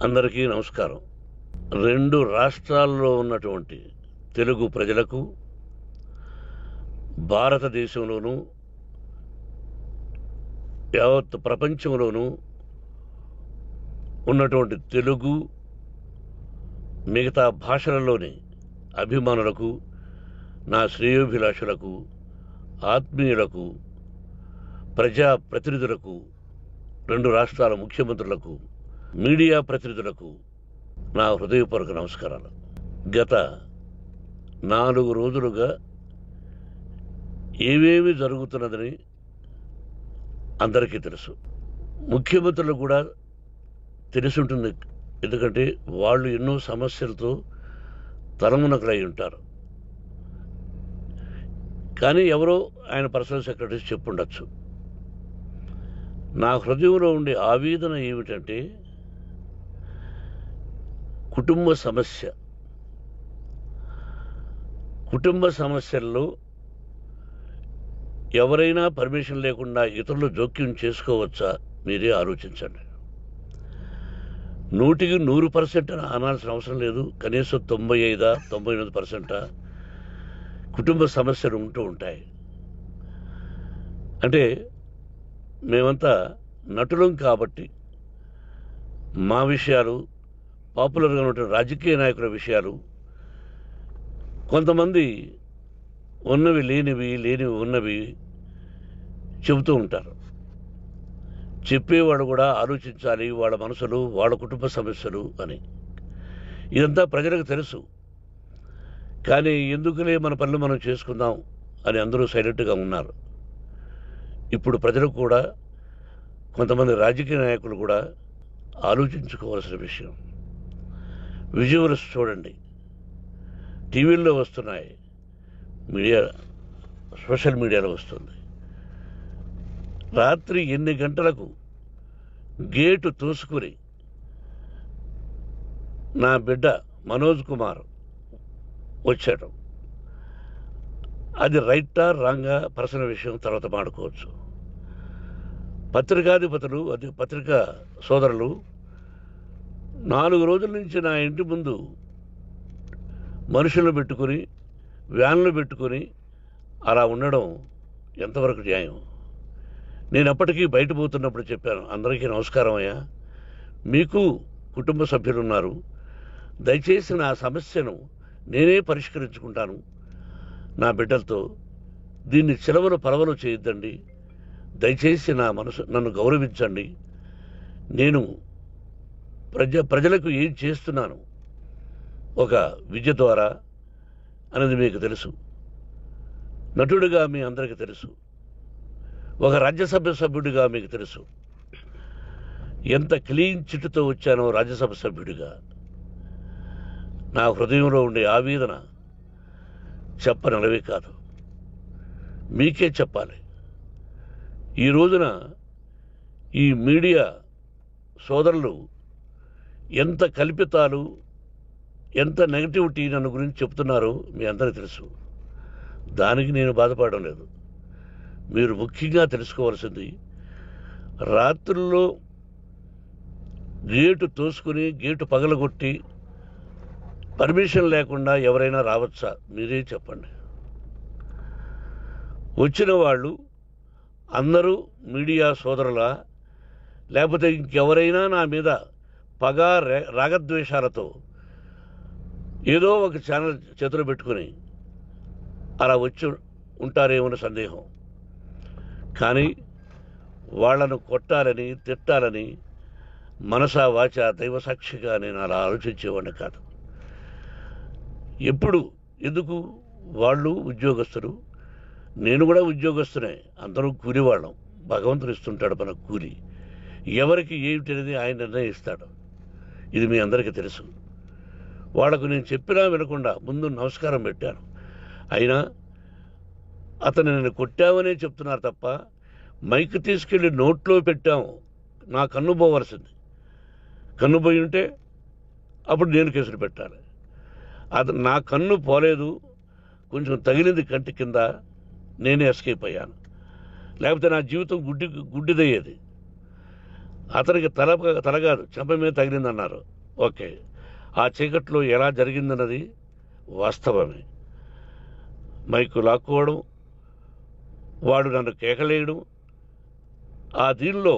అందరికీ నమస్కారం. 2 రాష్ట్రాల్లో ఉన్నటువంటి తెలుగు ప్రజలకు, భారతదేశంలోనూ యావత్ ప్రపంచంలోనూ ఉన్నటువంటి తెలుగు మిగతా భాషలలోని అభిమానులకు, నా శ్రేయోభిలాషులకు, ఆత్మీయులకు, ప్రజాప్రతినిధులకు, 2 రాష్ట్రాల ముఖ్యమంత్రులకు, మీడియా ప్రతినిధులకు నా హృదయపూర్వక నమస్కారాలు. గత 4 రోజులుగా ఏమేమి జరుగుతున్నదని అందరికీ తెలుసు. ముఖ్యమంత్రులకు కూడా తెలిసి ఉంటుంది. ఎందుకంటే వాళ్ళు ఎన్నో సమస్యలతో తలమునకలై ఉంటారు. కానీ ఎవరో ఆయన పర్సనల్ సెక్రటరీస్ చెప్పుండొచ్చు. నా హృదయంలో ఉండే ఆవేదన ఏమిటంటే, కుటుంబ సమస్యల్లో ఎవరైనా పర్మిషన్ లేకుండా ఇతరులు జోక్యం చేసుకోవచ్చా? మీరే ఆలోచించండి. 100కి 100% అనాల్సిన అవసరం లేదు. కనీసం 95-98% కుటుంబ సమస్యలు ఉంటూ ఉంటాయి. అంటే మేమంతా నటులం కాబట్టి మా విషయాలు, పాపులర్గా ఉన్నటువంటి రాజకీయ నాయకుల విషయాలు, కొంతమంది ఉన్నవి లేనివి, లేనివి ఉన్నవి చెబుతూ ఉంటారు. చెప్పేవాడు కూడా ఆలోచించాలి, వాళ్ళ మనసులు, వాళ్ళ కుటుంబ సమస్యలు అని. ఇదంతా ప్రజలకు తెలుసు. కానీ ఎందుకులే మన పనులు మనం చేసుకుందాం అని అందరూ సైలెంట్గా ఉన్నారు. ఇప్పుడు ప్రజలకు కూడా, కొంతమంది రాజకీయ నాయకులు కూడా ఆలోచించుకోవాల్సిన విషయం. విజువల్స్ చూడండి, టీవీల్లో వస్తున్నాయి, సోషల్ మీడియాలో వస్తుంది. రాత్రి 8 గంటలకు గేటు తోసుకుని నా బిడ్డ మనోజ్ కుమార్ వచ్చాడు. అది రైటా రాంగా పర్సనల్ విషయం, తర్వాత మాడుకోవచ్చు. పత్రికాధిపతులు, అది పత్రికా సోదరులు 4 రోజుల నుంచి నా ఇంటి ముందు మనుషులను పెట్టుకుని, వ్యాన్లు పెట్టుకుని అలా ఉండడం ఎంతవరకు న్యాయం? నేను అప్పటికీ బయట పోతున్నప్పుడు చెప్పాను, అందరికీ నమస్కారం అయ్యా, మీకు కుటుంబ సభ్యులు ఉన్నారు, దయచేసి నా సమస్యను నేనే పరిష్కరించుకుంటాను నా బిడ్డలతో, దీన్ని చిలవలు పరవలు చేయొద్దండి, దయచేసి నన్ను గౌరవించండి, నేను ప్రజలకు ఏం చేస్తున్నాను ఒక విద్య ద్వారా అనేది మీకు తెలుసు. నటుడిగా మీ అందరికీ తెలుసు. ఒక రాజ్యసభ సభ్యుడిగా మీకు తెలుసు. ఎంత క్లీన్ చిట్టుతో వచ్చానో రాజ్యసభ సభ్యుడిగా. నా హృదయంలో ఉండే ఆవేదన చెప్పనలవే కాదు, మీకే చెప్పాలి. ఈ రోజున ఈ మీడియా సోదరులు ఎంత కల్పితాలు, ఎంత నెగటివిటీ నన్ను గురించి చెప్తున్నారో మీ అందరికీ తెలుసు. దానికి నేను బాధపడడం లేదు. మీరు ముఖ్యంగా తెలుసుకోవాల్సింది, రాత్రుల్లో గేటు తోసుకుని, గేటు పగలగొట్టి పర్మిషన్ లేకుండా ఎవరైనా రావచ్చా? మీరే చెప్పండి. వచ్చిన వాళ్ళు అందరూ మీడియా సోదరులా, లేకపోతే ఇంకెవరైనా నా మీద పగ, రాగద్వేషాలతో ఏదో ఒక ఛానల్ చేతులు పెట్టుకుని అలా వచ్చి ఉంటారేమో సందేహం. కానీ వాళ్లను కొట్టాలని, తిట్టాలని మనసా వాచ దైవ సాక్షిగా నేను అలా ఆలోచించేవాడిని కాదు. ఎందుకు? వాళ్ళు ఉద్యోగస్తులు, నేను కూడా ఉద్యోగస్తునే, అందరూ కూలివాళ్ళం. భగవంతుడు ఇస్తుంటాడు మనకు కూలి. ఎవరికి ఏమిటి అనేది ఆయన నిర్ణయిస్తాడు. ఇది మీ అందరికీ తెలుసు. వాళ్లకు నేను చెప్పినా వినకుండా ముందు నమస్కారం పెట్టాను. అయినా అతను నేను కొట్టామనే చెప్తున్నారు తప్ప, మైక్ తీసుకెళ్ళి నోట్లో పెట్టాము, నా కన్ను పోవలసింది. కన్ను పోయి ఉంటే అప్పుడు నేను కేసులు పెట్టాలి. నా కన్ను పోలేదు, కొంచెం తగిలింది కంటి కింద, నేనే ఎస్కేప్ అయ్యాను. లేకపోతే నా జీవితం గుడ్డిదయ్యేది. అతనికి తల కాదు చెంప మీద తగిలిందన్నారు. ఓకే, ఆ చీకట్లో ఎలా జరిగిందన్నది వాస్తవమే. మైకు లాక్కోవడం, వాడు నన్ను కేకలేయడం, ఆ దీనిలో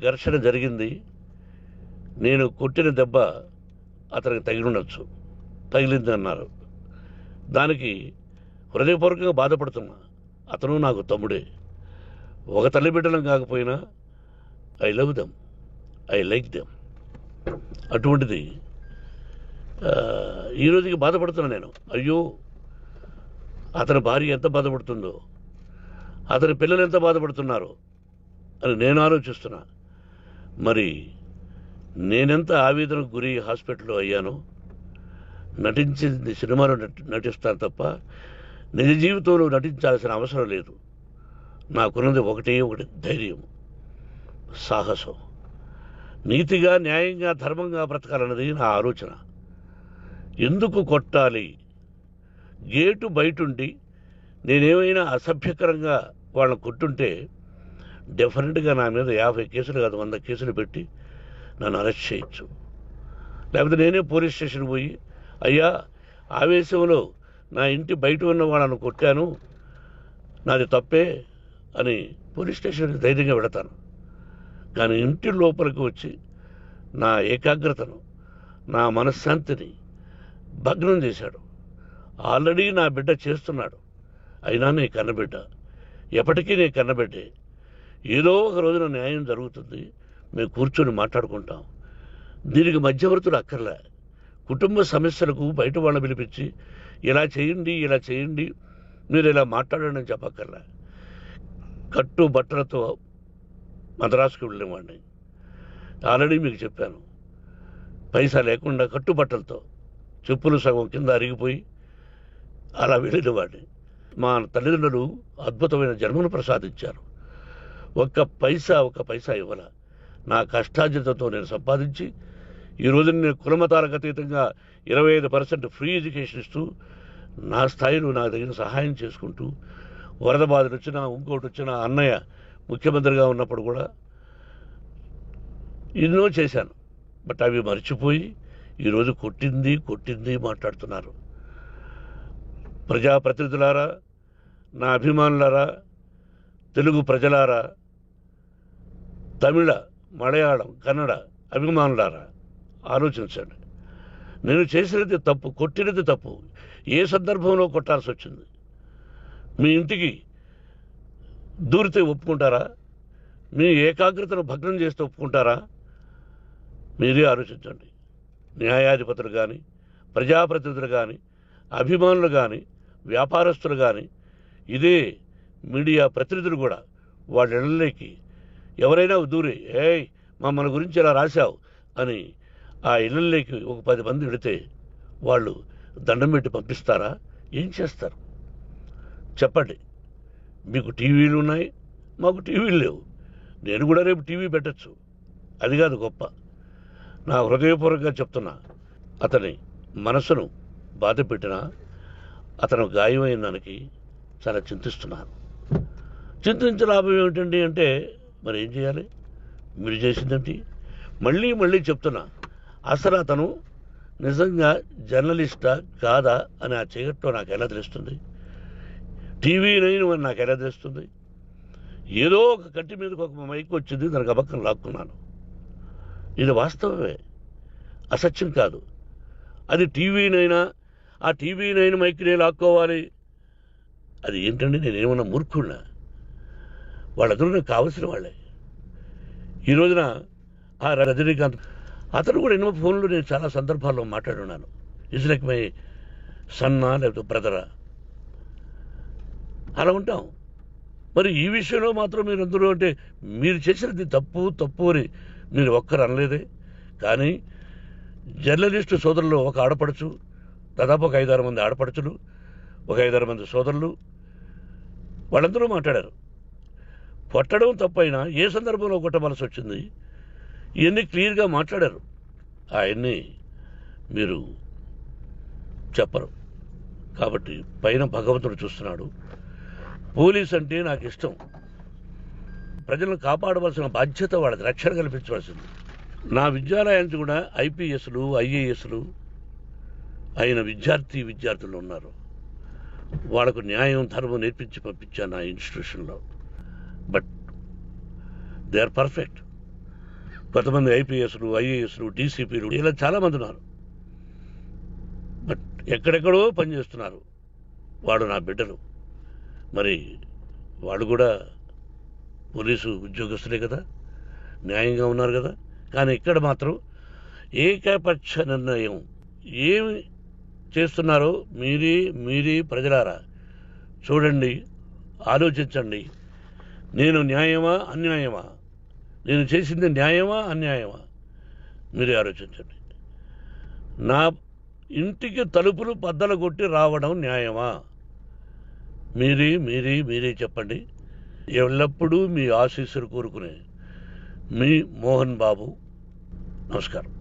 ఘర్షణ జరిగింది. నేను కొట్టిన దెబ్బ అతనికి తగిలింది అన్నారు. దానికి హృదయపూర్వకంగా బాధపడుతున్నా. అతను నాకు తమ్ముడే. ఒక తల్లి బిడ్డలం కాకపోయినా I love them, I like them. అటువంటిది ఈ రోజుకి బాధపడుతున్నా నేను. అయ్యో, అతని భార్య ఎంత బాధపడుతుందో, అతని పిల్లలు ఎంత బాధపడుతున్నారో అని నేను ఆలోచిస్తున్నా. మరి నేనెంత ఆవేదనకు గురి హాస్పిటల్లో అయ్యానో. నటించింది సినిమాలో నటిస్తాను తప్ప నిజ జీవితంలో నటించాల్సిన అవసరం లేదు. నాకున్నది ఒకటి ధైర్యం, సాహసం. నీతిగా, న్యాయంగా, ధర్మంగా బ్రతకాలన్నది నా ఆలోచన. ఎందుకు కొట్టాలి? గేటు బయటుండి నేనేమైనా అసభ్యకరంగా వాళ్ళని కొట్టుంటే డెఫినెట్గా నా మీద 50 కేసులు కాదు 100 కేసులు పెట్టి నన్ను అరెస్ట్ చేయొచ్చు. లేకపోతే నేనే పోలీస్ స్టేషన్ పోయి, అయ్యా, ఆవేశంలో నా ఇంటి బయట ఉన్న వాళ్ళను కొట్టాను, నాది తప్పే అని పోలీస్ స్టేషన్కి ధైర్యంగా పెడతాను. కానీ ఇంటి లోపలికి వచ్చి నా ఏకాగ్రతను, నా మనశ్శాంతిని భగ్నం చేశాడు. ఆల్రెడీ నా బిడ్డ చేస్తున్నాడు. అయినా నీ కన్నబిడ్డ, ఎప్పటికీ నీ కన్నబిడ్డే. ఏదో ఒక రోజున న్యాయం జరుగుతుంది, మేము కూర్చొని మాట్లాడుకుంటాం. దీనికి మధ్యవర్తులు అక్కర్లే. కుటుంబ సమస్యలకు బయట వాళ్ళని పిలిపించి ఇలా చేయండి, మీరు ఇలా మాట్లాడండి అని చెప్పక్కర్లే. కట్టు బట్టలతో మద్రాసుకు వెళ్ళేవాడిని. ఆల్రెడీ మీకు చెప్పాను. పైసా లేకుండా కట్టుబట్టలతో, చెప్పులు సగం కింద అరిగిపోయి అలా వెళ్ళినవాడిని. మా తల్లిదండ్రులు అద్భుతమైన జన్మను ప్రసాదించారు. ఒక్క పైసా ఇవ్వాల. నా కష్టార్జితంతో నేను సంపాదించి ఈరోజు నేను కులమతాలకు అతీతంగా 25% ఫ్రీ ఎడ్యుకేషన్ ఇస్తూ, నా స్థాయిలో నాకు తగిన సహాయం చేసుకుంటూ, వరద బాధలు వచ్చినా, ఇంకోటి వచ్చినా, అన్నయ్య ముఖ్యమంత్రిగా ఉన్నప్పుడు కూడా ఎన్నో చేశాను. బట్ అవి మర్చిపోయి ఈరోజు కొట్టింది మాట్లాడుతున్నారు. ప్రజాప్రతినిధులారా, నా అభిమానులారా, తెలుగు ప్రజలారా, తమిళ, మలయాళం, కన్నడ అభిమానులారా, ఆలోచించండి. నేను చేసినది తప్పు, కొట్టినది తప్పు. ఏ సందర్భంలో కొట్టాల్సి వచ్చింది? మీ ఇంటికి దూరితే ఒప్పుకుంటారా? మీ ఏకాగ్రతను భగ్నం చేస్తే ఒప్పుకుంటారా? మీరే ఆలోచించండి. న్యాయాధిపతులు కానీ, ప్రజాప్రతినిధులు కానీ, అభిమానులు కానీ, వ్యాపారస్తులు కానీ, ఇదే మీడియా ప్రతినిధులు కూడా వాళ్ళ ఇళ్ళలోకి ఎవరైనా దూరి, ఏయ్ మన గురించి ఇలా రాశావు అని ఆ ఇళ్ళల్లోకి ఒక 10 మంది వెళితే వాళ్ళు దండం పెట్టి పంపిస్తారా? ఏం చేస్తారు చెప్పండి. మీకు టీవీలు ఉన్నాయి, మాకు టీవీలు లేవు. నేను కూడా రేపు టీవీ పెట్టచ్చు. అది కాదు గొప్ప. నా హృదయపూర్వకంగా చెప్తున్నా, అతని మనసును బాధ పెట్టినా, అతను గాయమైన దానికి చాలా చింతిస్తున్నాను. చింతించిన లాభం ఏమిటండి అంటే, మరి ఏం చేయాలి? మీరు చేసిందేంటి? మళ్ళీ చెప్తున్నా, అసలు అతను నిజంగా జర్నలిస్టా కాదా అని ఆ చీకట్లో నాకు ఎలా తెలుస్తుంది? టీవీ 9 అని నాకు ఎలా తెలుస్తుంది? ఏదో ఒక కంటి మీదకి ఒక మైక్ వచ్చింది, దానికి అబక్కం లాక్కున్నాను. ఇది వాస్తవమే, అసత్యం కాదు. అది టీవీ 9, ఆ టీవీ 9 మైక్నే లాక్కోవాలి. అది ఏంటండి? నేనేమన్నా మూర్ఖున్నా? వాళ్ళందరూ నాకు కావలసిన వాళ్ళే. ఈ రోజున ఆ రజనీకాంత్, అతను కూడా ఎన్నో ఫోన్లు నేను చాలా సందర్భాల్లో మాట్లాడున్నాను. ఇట్స్ లైక్ మై సన్నా, లేకపోతే బ్రదరా, అలా ఉంటాం. మరి ఈ విషయంలో మాత్రం మీరందరూ అంటే మీరు చేసినది తప్పు అని మీరు ఒక్కరు అనలేదే. కానీ జర్నలిస్టు సోదరులు, ఒక ఆడపడుచు, దాదాపు ఒక 5-6 మంది ఆడపడుచులు, ఒక 5-6 మంది సోదరులు, వాళ్ళందరూ మాట్లాడారు. కొట్టడం తప్పైనా ఏ సందర్భంలో కొట్టవలసి వచ్చింది, ఇవన్నీ క్లియర్గా మాట్లాడారు. ఆయన్ని మీరు చెప్పరు. కాబట్టి పైన భగవంతుడు చూస్తున్నాడు. పోలీస్ అంటే నాకు ఇష్టం. ప్రజలను కాపాడవలసిన బాధ్యత వాళ్ళది, రక్షణ కల్పించవలసింది. నా విద్యాలయానికి కూడా ఐపీఎస్లు ఐఏఎస్లు అయిన విద్యార్థులు ఉన్నారు. వాళ్ళకు న్యాయం ధర్మం నేర్పించి పంపించాను నా ఇన్స్టిట్యూషన్లో. But they are perfect. కొంతమంది ఐపీఎస్లు ఐఏఎస్లు డీసీపీలు ఇలా చాలామంది ఉన్నారు. బట్ ఎక్కడెక్కడో పనిచేస్తున్నారు. వాడు నా బిడ్డలు. మరి వాళ్ళు కూడా పోలీసు ఉద్యోగస్తులే కదా, న్యాయంగా ఉన్నారు కదా. కానీ ఇక్కడ మాత్రం ఏకపక్ష నిర్ణయం ఏమి చేస్తున్నారో మీరే ప్రజలారా చూడండి, ఆలోచించండి. నేను న్యాయమా అన్యాయమా, నేను చేసింది న్యాయమా అన్యాయమా, మీరే ఆలోచించండి. నా ఇంటికి తలుపులు బద్దలు కొట్టి రావడం న్యాయమా, మీరే చెప్పండి. ఎల్లప్పుడూ మీ ఆశీస్సులు కోరుకునే మీ మోహన్ బాబు. నమస్కారం.